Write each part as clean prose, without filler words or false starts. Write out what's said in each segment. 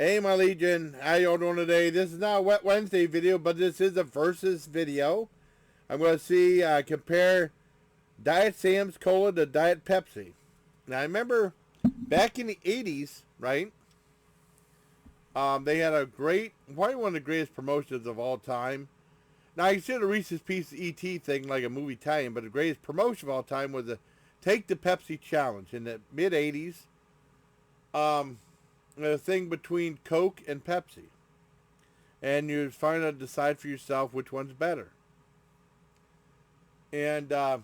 Hey, my Legion, how y'all doing today? This is not a Wet Wednesday video, but this is a versus video. I'm going to compare Diet Sam's Cola to Diet Pepsi. Now, I remember back in the 80s, right? They had a probably one of the greatest promotions of all time. Now, I consider the Reese's Pieces ET thing like a movie tie-in, but the greatest promotion of all time was the Take the Pepsi Challenge in the mid-80s. A thing between Coke and Pepsi. And you finally decide for yourself which one's better. And I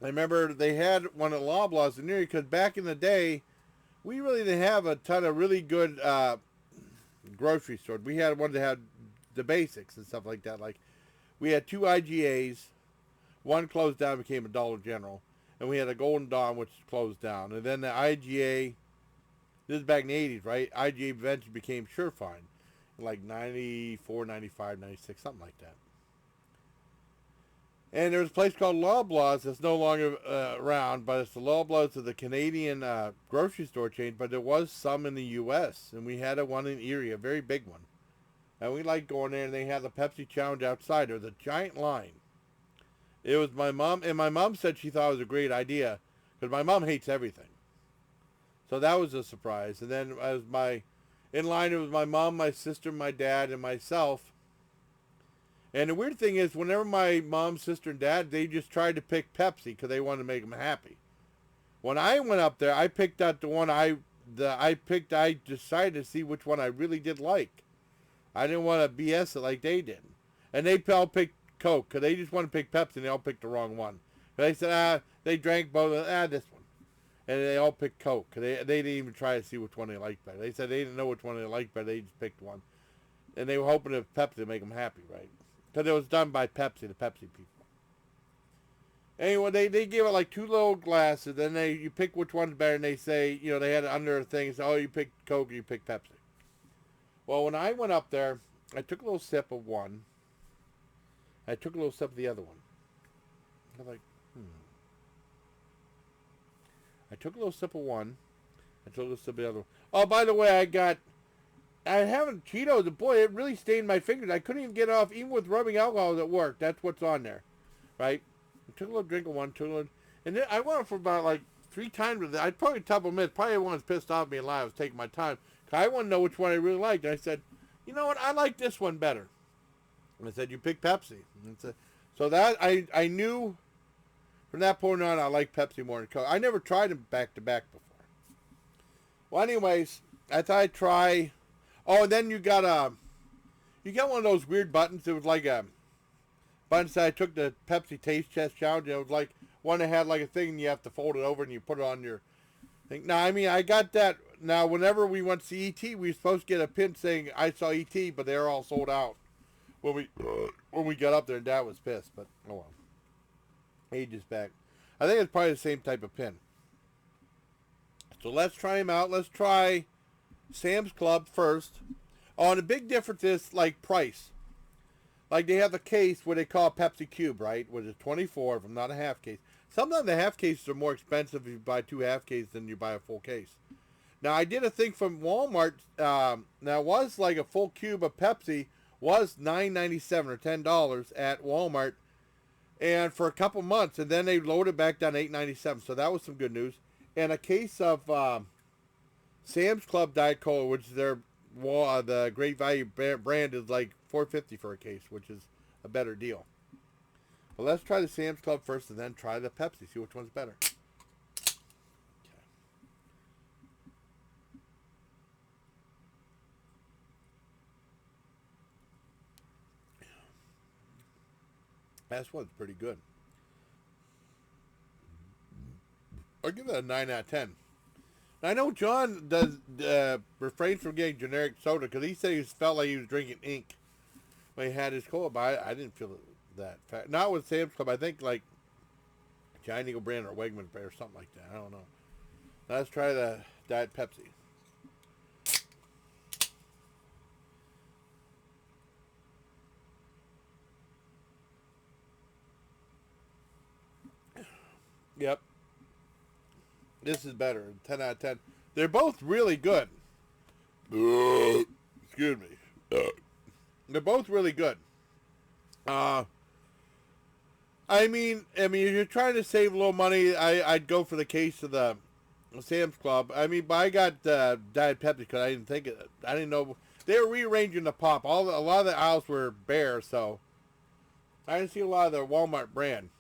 remember they had one at Loblaws in Erie because back in the day, we really didn't have a ton of really good grocery stores. We had one that had the basics and stuff like that. Like we had two IGAs, one closed down, became a Dollar General, and we had a Golden Dawn which closed down, and then the IGA. This is back in the 80s, right? IGA eventually became Surefine in like 94, 95, 96, something like that. And there was a place called Loblaws that's no longer around, but it's the Loblaws of the Canadian grocery store chain, but there was some in the U.S., and we had one in Erie, a very big one. And we liked going there, and they had the Pepsi Challenge outside. There was a giant line. It was my mom, and my mom said she thought it was a great idea, because my mom hates everything. So that was a surprise. And then in line, it was my mom, my sister, my dad, and myself. And the weird thing is, whenever my mom, sister, and dad, they just tried to pick Pepsi because they wanted to make them happy. When I went up there, I picked out the one I decided to see which one I really did like. I didn't want to BS it like they did. And they all picked Coke because they just wanted to pick Pepsi, and they all picked the wrong one. They said, they drank both, this one. And they all picked Coke. They didn't even try to see which one they liked better. They said they didn't know which one they liked better. They just picked one. And they were hoping that Pepsi would make them happy, right? Because it was done by Pepsi, the Pepsi people. Anyway, they gave it like two little glasses. Then you pick which one's better. And they say, they had it under a thing. So, you picked Coke or you picked Pepsi. Well, when I went up there, I took a little sip of one. I took a little sip of the other one. I was like, I took a little sip of one. I took a little sip of the other one. Oh, by the way, I haven't Cheetos, and boy, it really stained my fingers. I couldn't even get it off, even with rubbing alcohol at work. That's what's on there, right? I took a little drink of one, and then I went for about like 3 times with it. I'd probably a couple of minutes. Probably everyone's pissed off at me and I was taking my time. Cause I want to know which one I really liked. And I said, you know what? I like this one better. And I said, you pick Pepsi. So that I knew. From that point on, I like Pepsi more than Coke. I never tried them back-to-back before. Well, anyways, I thought I'd try... Oh, and then you got one of those weird buttons. It was like a button that I took the Pepsi Taste Test Challenge. It was like one that had like a thing, and you have to fold it over, and you put it on your thing. Now, I mean, I got that. Now, whenever we went to see ET, we were supposed to get a pin saying, I saw ET, but they were all sold out when we got up there, and Dad was pissed, but oh well. Ages back. I think it's probably the same type of pin. So let's try them out. Let's try Sam's Club first. Oh, and the big difference is like price. Like they have the case where they call Pepsi Cube, right? Which is 24 of them, not a half case. Sometimes the half cases are more expensive if you buy 2 half cases than you buy a full case. Now I did a thing from Walmart. Now it was like a full cube of Pepsi was $9.97 or $10 at Walmart. And for a couple months, and then they lowered it back down to $8.97. So that was some good news. And a case of Sam's Club Diet Cola, which is the Great Value brand, is like $4.50 for a case, which is a better deal. But let's try the Sam's Club first, and then try the Pepsi. See which one's better. This one's pretty good. I'll give that a 9 out of 10. Now, I know John does refrains from getting generic soda because he said he felt like he was drinking ink when he had his cola, but I didn't feel that fat. Not with Sam's Club. I think like Giant Eagle brand or Wegman brand or something like that. I don't know. Now let's try the Diet Pepsi. Yep. This is better. 10 out of 10. They're both really good. Excuse me. They're both really good. I mean, if you're trying to save a little money, I'd go for the case of the Sam's Club. I mean, but I got Diet Pepsi because I didn't think it. I didn't know they were rearranging the pop. A lot of the aisles were bare, so I didn't see a lot of the Walmart brand.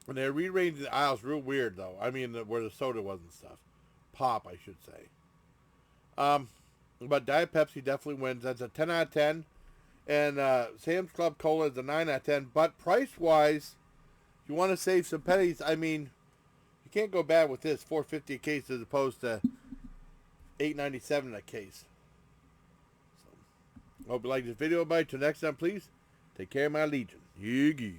And they're rearranging the aisles real weird, though. I mean, where the soda was and stuff. Pop, I should say. But Diet Pepsi definitely wins. That's a 10 out of 10. And Sam's Club Cola is a 9 out of 10. But price-wise, if you want to save some pennies, I mean, you can't go bad with this. $4.50 a case as opposed to $8.97 a case. So, hope you like this video, everybody. Till next time, please, take care of my legion. Yiggy.